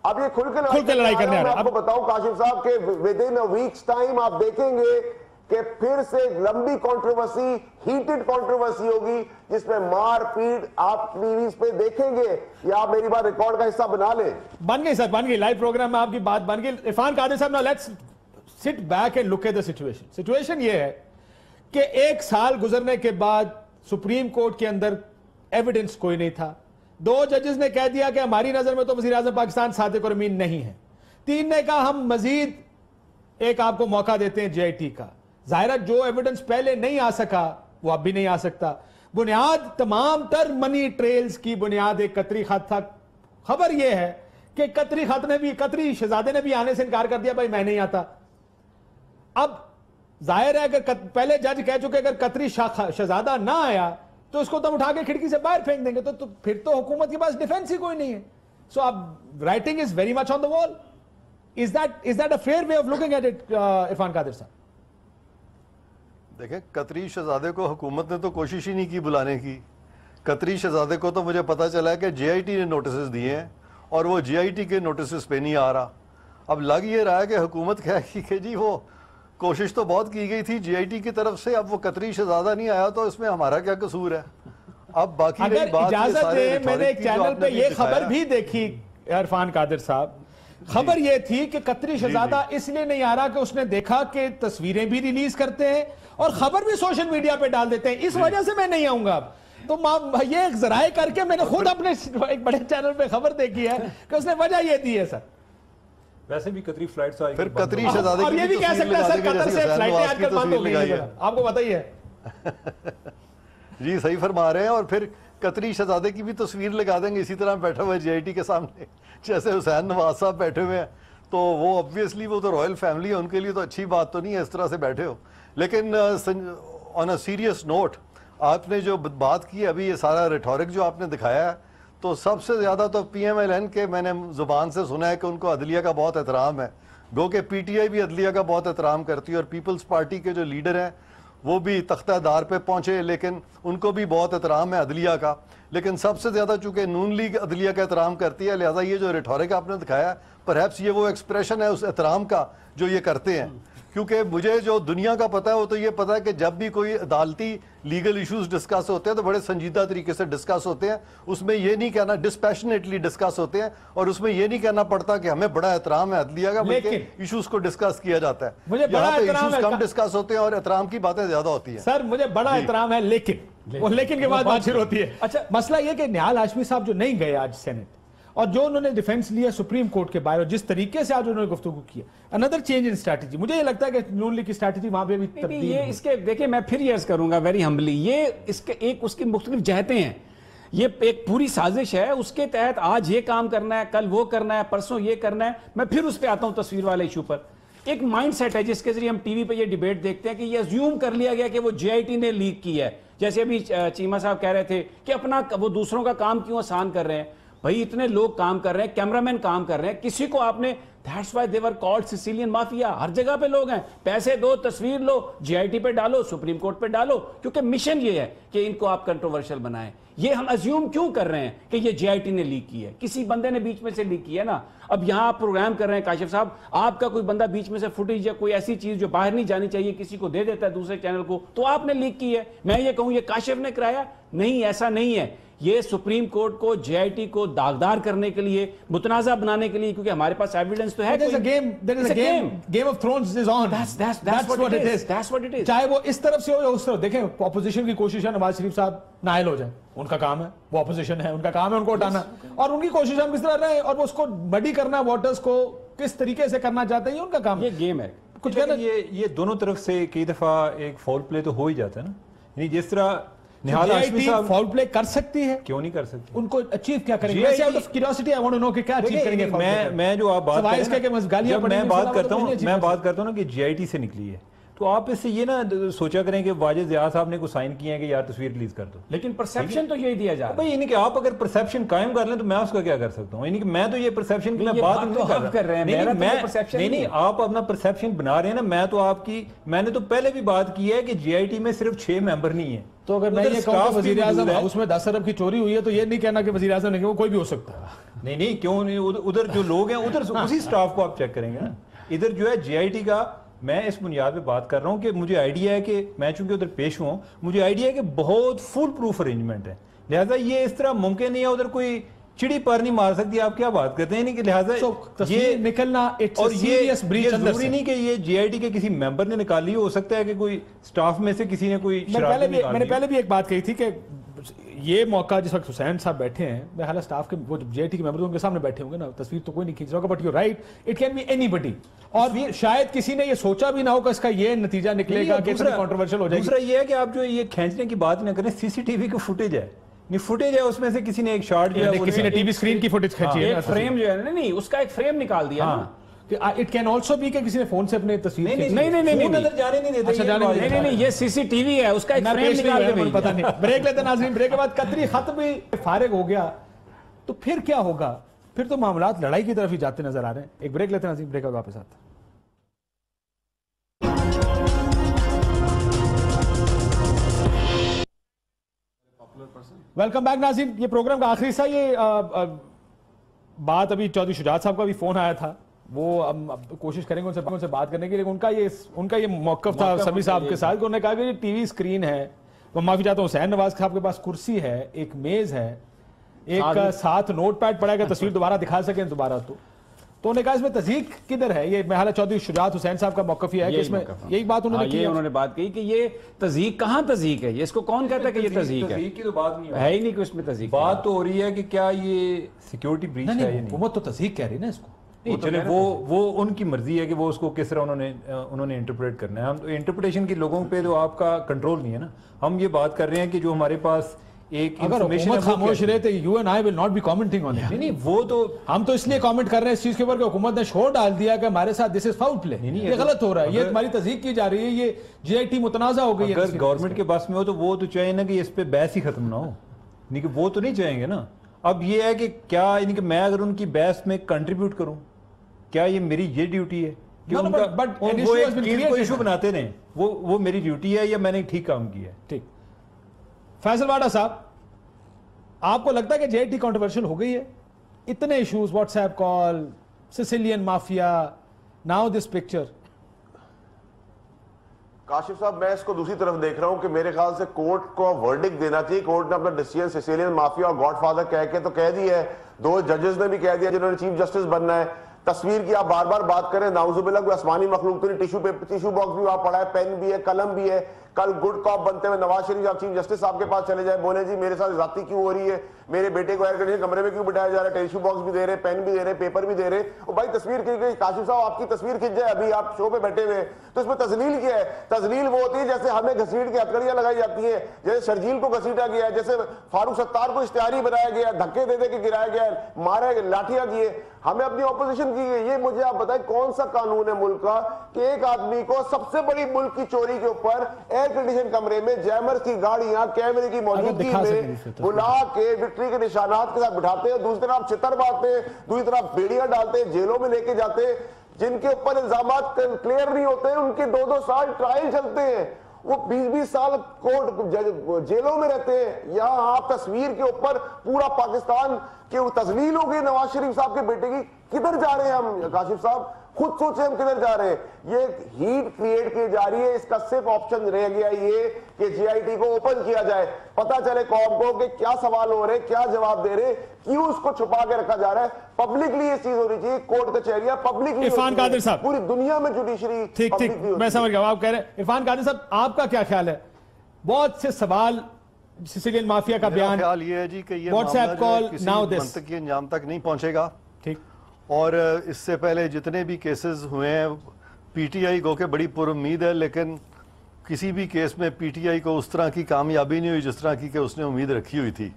اب یہ کھل کے لڑائی کرنے آ رہے ہیں. میں آپ کو بتاؤں کاشف صاحب کہ ودن اے ویکس ٹائم آپ دیکھیں گے کہ پھر سے لمبی کنٹروورسی, ہیٹڈ کنٹروورسی ہوگی جس میں مار پیٹ آپ ٹی ویز پہ دیکھیں گے. یا آپ میری بات ریکارڈ کا حصہ بنا لیں. بن گئی سر, بن گئی. لائیو پروگرام میں آپ کی بات بن گئی. عرفان قادر صاحب, now let's sit back and look at the situation. Situation یہ ہے کہ 1 سال گزرنے کے بعد سپریم کورٹ کے اندر ایویڈنس کوئی نہیں تھا. 2 ججز نے کہہ دیا کہ ہماری نظر میں تو وزیر اعظم پاکستان صادق اور امین نہیں ہے. 3 نے کہا ہم مزید ایک آپ کو موقع دیتے ہیں جے آئی ٹی کا. ظاہرہ جو ایویڈنس پہلے نہیں آ سکا وہ اب بھی نہیں آ سکتا. بنیاد تمام تر منی ٹریلز کی بنیاد ایک قطری خط تھا. خبر یہ ہے کہ قطری شہزادے نے بھی آنے سے انکار کر دیا, بھائی میں نہیں آتا. اب ظاہر ہے اگر پہلے جج کہہ چکے اگر قطری شہزادہ نہ آیا تو اس کو تم اٹھا کے کھڑکی سے باہر پھینک دیں گے, تو پھر تو حکومت کے پاس ڈیفنس ہی کوئی نہیں ہے. سو اب writing is very much on the wall. Is that a fair way of looking at it Irfan Qadir صاحب؟ دیکھیں, قطری شہزادے کو حکومت نے تو کوشش ہی نہیں کی بلانے کی. قطری شہزادے کو تو مجھے پتا چلا ہے کہ جے آئی ٹی نے نوٹسز دیے ہیں اور وہ جے آئی ٹی کے نوٹسز پہ نہیں آ رہا. اب لگ یہ رہا ہے کہ حکومت کہے گی کہ جی وہ کوشش تو بہت کی گئی تھی جے آئی ٹی کی طرف سے, اب وہ قطری شہزادہ نہیں آیا تو اس میں ہمارا کیا قصور ہے. اب باقی اگر اجازت ہے, میں نے ایک چینل پہ یہ خبر بھی دیکھی عرفان قادر صاحب, خبر یہ تھی کہ قطری شہزادہ اس لیے نہیں آ رہا کہ اس نے دیکھا کہ تصویریں بھی ریلیز کرتے ہیں اور خبر بھی سوشل میڈیا پہ ڈال دیتے ہیں, اس وجہ سے میں نہیں آؤں گا. اب تو یہ ایک ذرائع کر کے میں نے خود اپنے ایک بڑے چینل پہ خبر دیکھی ہے کہ اس نے وجہ یہ دی ہے. سر ویسے بھی قطری فلائٹس آئی, پھر قطری شہزادے اور یہ بھی کہہ سکتا ہے سر قطر سے فلائٹیں آج کل بند ہو گئی ہیں, آپ کو پتہ ہی ہے. جی صحیح فرما رہے ہیں. اور پھر قطری شہزادے کی بھی تصویر لگا دیں گے اسی طرح بیٹھا ہوا جے آئی ٹی کے سامنے, جیسے حسین نواز صاحب بیٹھے ہوئے ہیں. تو وہ obviously وہ تو رائل فیملی ہے, ان کے لیے تو اچھی بات تو نہیں ہے اس طرح سے بیٹھے ہو. لیکن آن اے سیریس نوٹ, آپ نے جو بات کی ابھی, یہ سارا ریٹورک جو آپ نے دکھایا ہے, تو سب سے زیادہ تو پی ایم ایل این کے میں نے زبان سے سنا ہے کہ ان کو عدلیہ کا بہت احترام ہے. گو کہ پی ٹی آئی بھی عدلیہ کا بہت احترام کرتی ہے, اور پیپلز پارٹی کے جو لیڈر ہیں وہ بھی تختہ دار پہ پہنچے، لیکن ان کو بھی بہت احترام ہے عدلیہ کا، لیکن سب سے زیادہ چونکہ نون لیگ عدلیہ کا احترام کرتی ہے، لہٰذا یہ جو ریٹورک آپ نے دکھایا پرہیپس یہ وہ ایکسپریشن ہے اس احترام کا جو یہ کرتے ہیں. کیونکہ مجھے جو دنیا کا پتہ ہے وہ تو یہ پتہ ہے کہ جب بھی کوئی عدالتی لیگل ایشوز ڈسکس ہوتے ہیں تو بڑے سنجیدہ طریقے سے ڈسکس ہوتے ہیں، اس میں یہ نہیں کہنا ڈسپیشنیٹلی ڈسکس ہوتے ہیں، اور اس میں یہ نہیں کہنا پڑتا کہ ہمیں بڑا احترام ہے عدلیہ کا، بلکہ ایشوز کو ڈسکس کیا جاتا ہے. مجھے بڑا ایشوز کم ڈسکس ہوتے ہیں اور احترام کی باتیں زیادہ ہوتی ہیں. سر مجھے بڑا احترام ہے، لیکن وہ لیکن کے بعد بات شروع ہوتی ہے. اچھا مسئلہ یہ کہ نہال ہاشمی صاحب جو نہیں گئے آج سینٹ، اور جو انہوں نے ڈیفنس لیا سپریم کورٹ کے باہر، اور جس طریقے سے آج انہوں نے گفتگو کیا، another change in strategy، مجھے یہ لگتا ہے کہ نون لیگ کی اسٹریٹجی وہاں پہ بھی تبدیل. یہ اس کے دیکھیں میں پھر یہ عرض کروں گا ویری ہمبلی، یہ اس کے ایک اس کی مختلف جہتیں ہیں، یہ ایک پوری سازش ہے، اس کے تحت آج یہ کام کرنا ہے، کل وہ کرنا ہے، پرسوں یہ کرنا ہے. میں پھر اس پہ آتا ہوں تصویر والے ایشو پر. ایک مائنڈ سیٹ ہے جس کے ذریعے ہم ٹی وی پہ یہ ڈیبیٹ دیکھتے ہیں کہ یہ ازیوم کر لیا گیا کہ وہ جے آئی ٹی نے لیک کی ہے. جیسے ابھی چیمہ صاحب کہہ رہے تھے کہ اپنا وہ دوسروں کا کام کیوں آسان کر رہے ہیں. بھائی اتنے لوگ کام کر رہے ہیں، کیمرامین کام کر رہے ہیں، کسی کو آپ نے that's why they were called Sicilian Mafia. ہر جگہ پہ لوگ ہیں، پیسے دو، تصویر لو، جی آئی ٹی پہ ڈالو، سپریم کورٹ پہ ڈالو، کیونکہ مشن یہ ہے کہ ان کو آپ کنٹروورشل بنائیں. یہ ہم ازیوم کیوں کر رہے ہیں کہ یہ جے آئی ٹی نے لیک کی ہے؟ کسی بندے نے بیچ میں سے لیک کی ہے نا. اب یہاں آپ پروگرام کر رہے ہیں کاشف صاحب، آپ کا کوئی بندہ بیچ میں سے فوٹیج یا کوئی ایسی چیز جو باہر نہیں جانی چاہیے کسی کو دے دیتا ہے دوسرے چینل کو، تو آپ نے لیک کی ہے. میں یہ کہوں یہ کاشف نے کرایا؟ نہیں، ایسا نہیں ہے. یہ سپریم کورٹ کو، جے آئی ٹی کو داغدار کرنے کے لیے، متنازع بنانے کے لیے، کیونکہ ہمارے پاس ایویڈنس تو ہے. Game of Thrones is on. That's what it is. چاہے وہ اس طرف سے ہو یا اس طرف. دیکھیں اپوزیشن کی کوشش ہے نواز شریف صاحب نائل ہو جائیں، ان کا کام ہے، وہ اپوزیشن ہے، ان کا کام ہے ان کو اٹھانا، اور ان کی کوشش ہم کس طرح رہے ہیں، اور وہ اس کو بڈی کرنا، واٹرز کو کس طریقے سے کرنا چاہتے ہیں، یہ ان کا کام ہے. یہ گیم ہے. کچھ کہنا یہ دونوں طرف سے کئی دفعہ ایک فاؤل پلے تو ہو ہی جاتا ہے نا. یعنی جس طرح نہال ہاشمی صاحب فاؤل پلے کر سکتی ہے، کیوں نہیں کر سکتی؟ ان کو اچیو کیا کریں گے؟ ویسے out of curiosity I want to know کہ کیا اچیو کریں گے. میں جو آپ بات جب میں بات کرتا ہوں نا کہ جی آئی ٹی سے نکلی ہے، تو آپ اس سے یہ نہ سوچا کریں کہ واجد ضیاء صاحب نے کوئی سائن کیے ہیں کہ یار تصویر ریلیز کر دو. لیکن پرسیپشن تو یہی دیا جا رہا ہے بھائی، یعنی کہ آپ اگر پرسیپشن قائم کر لیں تو میں اس کا کیا کر سکتا ہوں؟ یعنی کہ میں تو یہ پرسیپشن کی میں بات نہیں کر رہا ہوں. نہیں، آپ اپنا پرسیپشن بنا رہے ہیں نا. میں تو آپ کی، میں نے تو پہلے بھی بات کی ہے کہ جی آئی ٹی میں صرف 6 ممبر نہیں ہیں. تو اگر میں یہ کہوں کہ وزیر اعظم ہاؤس میں 10 ارب کی چوری ہوئی ہے تو یہ نہیں کہنا کہ وزیر اعظم نے، وہ کوئی بھی ہو سکتا ہے. نہیں کیوں نہیں، ادھر جو لوگ ہیں ادھر اسی سٹاف کو آپ چیک کریں گے نا. ادھر جو ہے جی آئی ٹی کا، میں اس بنیاد پہ بات کر رہا ہوں کہ مجھے آئیڈیا ہے کہ میں چونکہ ادھر پیش ہوں، مجھے آئیڈیا ہے کہ بہت فل پروف ارینجمنٹ ہے. لہٰذا یہ اس طرح ممکن نہیں ہے، ادھر کوئی چڑی پر نہیں مار سکتی. آپ کیا بات کرتے ہیں؟ کہ لہٰذا یہ نکلنا، اور یہ ضروری نہیں کہ یہ جی آئی ٹی کے کسی ممبر نے نکالی، ہو سکتا ہے کہ کوئی سٹاف میں سے کسی نے کوئی شرارت نکالی. میں نے پہلے بھی ایک بات کہی تھی کہ یہ موقع جس وقت حسین صاحب بیٹھے ہیں، میں حالانکہ سٹاف کے وہ جے ٹی کے ممبر ان کے سامنے بیٹھے ہوں گے نا، تصویر تو کوئی نہیں کھینچ رہا ہوگا، but you right, it can be anybody. اور شاید کسی نے یہ سوچا بھی نہ ہو کہ اس کا یہ نتیجہ نکلے گا کہ اتنا کنٹروورشل ہو جائے گا. دوسرا یہ ہے کہ آپ جو یہ کھینچنے کی بات نہ کریں، سی سی ٹی وی کی فوٹیج ہے، فوٹیج ہے، اس میں سے کسی نے ایک شارٹ جو ہے کسی نے ٹی وی اسکرین کی فوٹیج کھینچی ہے، فریم جو ہے نہیں اس کا ایک فریم نکال دیا نا. اٹ کین آلسو بی کہ کسی نے فون سے اپنے تصویر نہیں نظر جانے نہیں دیتے. نہیں یہ سی سی ٹی وی ہے، اس کا ایک فریم نکال کے پتہ نہیں. بریک لیتے ناظرین، بریک کے بعد قطری خط بھی فارغ ہو گیا تو پھر کیا ہوگا؟ پھر تو معاملات لڑائی کی طرف ہی جاتے نظر آ رہے ہیں. ایک بریک لیتے ناظرین، بریک کے بعد واپس آتے ہیں. ویلکم بیک ناظرین. یہ پروگرام کا آخری حصہ. یہ بات ابھی چودھری شجاعت صاحب کا بھی فون آیا تھا، وہ ہم کوشش کریں گے ان سے بات کرنے کی، لیکن ان کا یہ موقف تھا سبھی صاحب کے ساتھ کہ انہوں نے کہا کہ یہ ٹی وی اسکرین ہے، میں معافی چاہتا ہوں، حسین نواز صاحب کے پاس کرسی ہے، ایک میز ہے، ایک ساتھ نوٹ پیڈ پڑا ہے کہ تصویر دوبارہ دکھا سکیں دوبارہ. تو انہوں نے کہا اس میں تضحیق کدھر ہے؟ یہ محالہ چودھری شجاعت حسین صاحب کا موقف یہ ہے کہ اس میں یہی بات انہوں نے بات کہی کہ یہ تضحیق کہاں تضحیق ہے، یہ اس کو کون کہتا ہے کہ یہ تضحیک ہے؟ تضحیک کی تو بات نہیں ہے ہی نہیں کہ اس میں تضحیک. بات تو ہو رہی ہے کہ کیا یہ سیکیورٹی بریچ ہے یا نہیں. حکومت تو تضحیک کہہ رہی ہے نا اس کو. چلے وہ ان کی مرضی ہے کہ وہ اس کو کس طرح انہوں نے انٹرپریٹ کرنا ہے. ہم انٹرپریٹیشن کی لوگوں پہ تو آپ کا کنٹرول نہیں ہے نا. ہم یہ بات کر رہے ہیں کہ جو ہمارے پاس ایک اگر حکومت خاموش رہے تو you and I will not be commenting on it. نہیں وہ تو ہم تو اس لیے کامنٹ کر رہے ہیں اس چیز کے اوپر کہ حکومت نے شور ڈال دیا کہ ہمارے ساتھ دس از فاؤل پلے، یہ غلط ہو رہا ہے، یہ تمہاری تضحیق کی جا رہی ہے، یہ جے آئی ٹی متنازع ہو گئی ہے. اگر گورنمنٹ کے بس میں ہو تو وہ تو چاہیے نا کہ اس پہ بحث ہی ختم نہ ہو، نہیں کہ وہ تو نہیں چاہیں گے نا. اب یہ ہے کہ کیا یعنی کہ میں اگر ان کی بحث میں کنٹریبیوٹ کروں، کیا یہ میری یہ ڈیوٹی ہے کہ No, no, ان کا but an وہ issue ایک has been چیز کو created. ایشو بناتے رہیں, وہ میری ڈیوٹی ہے یا میں نے ٹھیک کام کیا ہے. ٹھیک. فیصل واڈا صاحب, آپ کو لگتا ہے کہ جے ٹی کنٹروورشل ہو گئی ہے؟ اتنے issues, what's app call, Sicilian mafia, now this picture. Kashif صاحب میں اس کو دوسری طرف دیکھ رہا ہوں کہ میرے خیال سے کورٹ کو ورڈکٹ دینا چاہیے. کورٹ نے اپنا ڈیسیژن سیسیلین مافیا اور گاڈ فادر کہہ کے تو کہہ دیا ہے, 2 ججز نے بھی کہہ دیا جنہوں نے چیف جسٹس بننا ہے. تصویر کی آپ بار بار بات کریں, نعوذ باللہ کوئی آسمانی مخلوق تو نہیں, ٹیشو باکس بھی وہاں پڑا ہے, پین بھی ہے, قلم بھی ہے. کل گڈ کاپ بنتے ہوئے نواز شریف آپ چیف جسٹس صاحب کے پاس چلے جائیں, بولے جی میرے ساتھ ذاتی کیوں ہو رہی ہے, میرے بیٹے کو ایئر کنڈیشن کمرے میں کیوں بٹھایا جا رہا ہے, ٹیشو باکس بھی دے رہے, پین بھی دے رہے, پیپر بھی دے رہے. اور بھائی تصویر کھینچ گئی, کاشف صاحب آپ کی تصویر کھینچ جائے ابھی آپ شو پہ بیٹھے ہوئے, تو اس میں تذلیل کیا ہے؟ تذلیل وہ ہوتی ہے جیسے ہمیں گھسیٹ کے ہتکڑیاں لگائی جاتی ہیں, جیسے شرجیل کو گھسیٹا گیا ہے, جیسے فاروق ستار کو اشتہاری بنایا گیا, دھکے دے دے کے گرایا گیا, مارا لاٹھیاں کیے, ہمیں اپنی اپوزیشن کی گئی. یہ مجھے آپ بتائیں کون سا قانون ہے ملک کا کہ ایک آدمی کو سب سے بڑی ملک کی چوری کے اوپر ایئر کنڈیشن کمرے میں جیمر کی گاڑیاں کیمرے کی موجودگی میں بلا کے وکٹری کے نشانات کے ساتھ بٹھاتے ہیں, دوسری طرف چتر مارتے ہیں, دوسری طرف بیڑیاں ڈالتے ہیں, جیلوں میں لے کے جاتے ہیں, جن کے اوپر الزامات کلیئر نہیں ہوتے ہیں ان کے 2-2 سال ٹرائل چلتے ہیں, وہ 20-20 سال کورٹ جیلوں میں رہتے ہیں. یہاں آپ تصویر کے اوپر پورا پاکستان کی تذلیل ہو گئی نواز شریف صاحب کے بیٹے کی. کدھر جا رہے ہیں ہم کاشف صاحب؟ خود سوچیں ہم کدھر جا رہے ہیں. یہ ہیٹ کریٹ کی جا رہی ہے, اس کا صرف آپشن رہ گیا یہ کہ جی آئی ٹی کو اوپن کیا جائے, پتہ چلے قوم کو کہ کیا سوال ہو رہے, کیا جواب دے رہے, کیوں اس کو چھپا کے رکھا جا رہا ہے. پبلکلی یہ چیز ہونی چاہیے, کورٹ کچہریاں پبلکلی, عرفان قادر صاحب پوری دنیا میں جوڈیشری. ٹھیک ٹھیک, میں سمجھ گیا آپ کہہ رہے ہیں. عرفان قادر صاحب آپ کا کیا خیال ہے؟ بہت سے سوال, سسیلین مافیا کا بیان, خیال یہ ہے جی کہ یہ what's app call, now this, منطقی انجام تک نہیں پہنچے گا. ٹھیک. اور اس سے پہلے جتنے بھی کیسز ہوئے ہیں, پی ٹی آئی کو کہ بڑی پر امید ہے, لیکن کسی بھی کیس میں پی ٹی آئی کو اس طرح کی کامیابی نہیں ہوئی جس طرح کی کہ اس نے امید رکھی ہوئی تھی.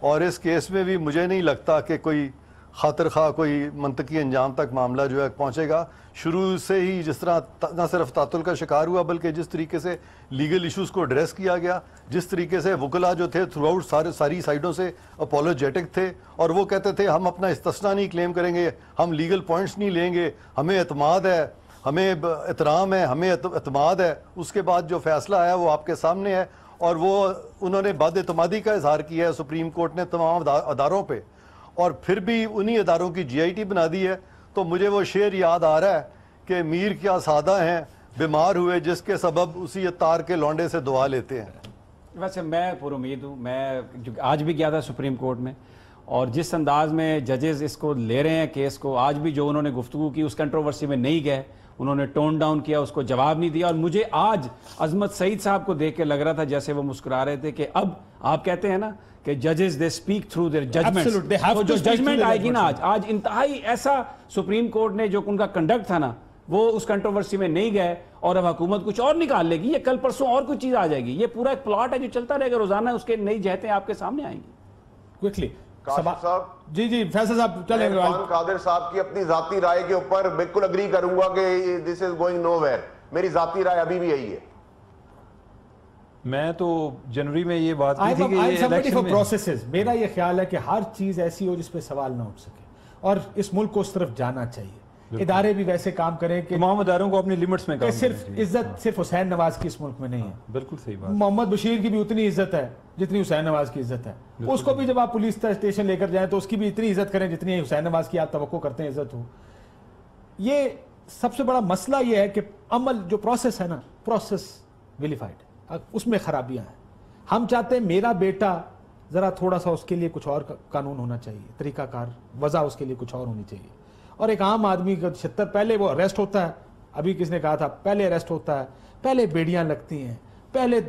اور اس کیس میں بھی مجھے نہیں لگتا کہ کوئی خاطر خواہ کوئی منطقی انجام تک معاملہ جو ہے پہنچے گا. شروع سے ہی جس طرح نہ صرف تعطل کا شکار ہوا بلکہ جس طریقے سے لیگل ایشوز کو ایڈریس کیا گیا, جس طریقے سے وکلا جو تھے تھرو آؤٹ ساری سائڈوں سے اپولوجیٹک تھے, اور وہ کہتے تھے ہم اپنا استثناء نہیں کلیم کریں گے, ہم لیگل پوائنٹس نہیں لیں گے, ہمیں اعتماد ہے, ہمیں احترام ہے, ہمیں اعتماد ہے. اس کے بعد جو فیصلہ آیا وہ آپ کے سامنے ہے, اور وہ انہوں نے بد اعتمادی کا اظہار کیا ہے سپریم کورٹ نے تمام اداروں پہ, اور پھر بھی انہی اداروں کی جی آئی ٹی بنا دی ہے. تو مجھے وہ شعر یاد آ رہا ہے کہ میر کیا سادہ ہیں بیمار ہوئے جس کے سبب اسی اتار کے لونڈے سے دعا لیتے ہیں. ویسے میں پر امید ہوں, میں آج بھی گیا تھا سپریم کورٹ میں, اور جس انداز میں ججز اس کو لے رہے ہیں کیس کو, آج بھی جو انہوں نے گفتگو کی اس کنٹروورسی میں نہیں گئے, انہوں نے ٹون ڈاؤن کیا, اس کو جواب نہیں دیا. اور مجھے آج عظمت سعید صاحب کو دیکھ کے لگ رہا تھا جیسے وہ مسکرا رہے تھے کہ اب آپ کہتے ہیں نا کہ ججز دے سپیک تھرو دیئر ججمنٹ, تو جو ججمنٹ آئے گی نا آج انتہائی ایسا سپریم کورٹ نے جو ان کا کنڈکٹ تھا نا وہ اس کنٹروورسی میں نہیں گئے, اور اب حکومت کچھ اور نکال لے گی, یہ کل پرسوں اور کوئی چیز آ جائے گی. یہ پورا ایک پلاٹ ہے جو چلتا رہے گا روزانہ, اس کے نئی جہتیں آپ کے سامنے آئیں گی. کوئکلی کاشف صاحب, جی فیصل صاحب چلیں. عرفان قادر صاحب کی اپنی ذاتی رائے کے اوپر بالکل اگری کروں گا کہ دس از گوئنگ نو ویئر. میری ذاتی رائے ابھی بھی یہی ہے. میں تو جنوری میں یہ بات کی تھی کہ یہ الیکشن میں میرا یہ خیال ہے کہ ہر چیز ایسی ہو جس پہ سوال نہ اٹھ سکے, اور اس ملک کو اس طرف جانا چاہیے. ادارے بھی ویسے کام کریں کہ تمام اداروں کو اپنی لیمٹس میں کام صرف عزت صرف حسین نواز کی اس ملک میں نہیں ہے. بالکل صحیح بات. محمد بشیر کی بھی اتنی عزت ہے جتنی حسین نواز کی عزت ہے. اس کو بھی جب آپ پولیس اسٹیشن لے کر جائیں تو اس کی بھی اتنی عزت کریں جتنی حسین نواز کی آپ توقع کرتے ہیں عزت ہو. یہ سب سے بڑا مسئلہ یہ ہے کہ عمل جو پروسیس ہے نا, پروسیس ویلیفائڈ, اس میں خرابیاں ہیں. ہم چاہتے ہیں میرا بیٹا ذرا تھوڑا سا اس کے لیے کچھ اور قانون ہونا چاہیے, طریقہ کار وضع اس کے لیے کچھ اور ہونی چاہیے. اور ایک عام آدمی کا 76 پہلے وہ اریسٹ ہوتا ہے, ابھی کس نے کہا تھا پہلے اریسٹ ہوتا ہے, پہلے بیڑیاں لگتی ہیں, پہلے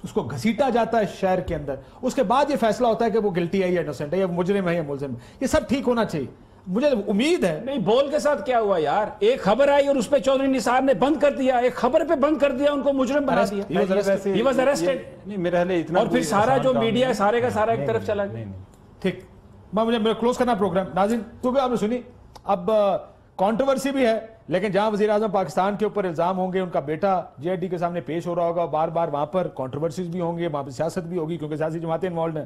اس کو گھسیٹا جاتا ہے شہر کے اندر, اس کے بعد یہ فیصلہ ہوتا ہے کہ وہ گلٹی ہے یا انوسنٹ ہے, یا مجرم ہے یا ملزم ہے. یہ سب ٹھیک ہونا چاہیے. مجھے امید ہے. نہیں, بول کے ساتھ کیا ہوا یار, ایک خبر آئی اور اس پہ چودھری نثار نے بند کر دیا, ایک خبر پہ بند کر دیا, ان کو مجرم بنا دیا. He was arrested. نہیں میرا حال اتنا, اور پھر سارا جو میڈیا ہے سارے کا سارا ایک طرف چلا گیا. ٹھیک, مجھے کلوز کرنا پروگرام. ناظرین کیونکہ آپ نے سنی, اب کنٹروورسی بھی ہے, لیکن جہاں وزیر اعظم پاکستان کے اوپر الزام ہوں گے, ان کا بیٹا جے آئی ٹی کے سامنے پیش ہو رہا ہوگا, بار بار وہاں پر کنٹروورسیز بھی ہوں گے, وہاں پہ سیاست بھی ہوگی کیونکہ سیاسی جماعتیں انوالوڈ ہیں.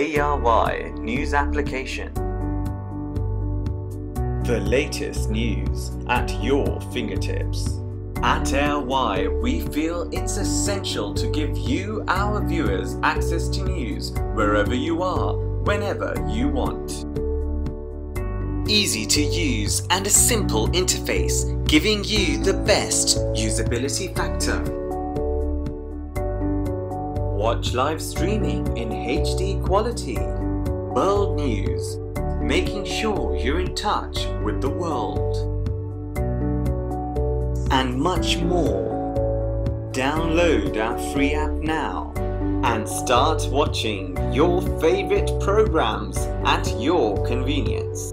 ARY News Application. The latest news at your fingertips. At ARY, we feel it's essential to give you, our viewers, access to news wherever you are, whenever you want. Easy to use and a simple interface, giving you the best usability factor. Watch live streaming in HD quality. World news, making sure you're in touch with the world. And much more. Download our free app now and start watching your favorite programs at your convenience.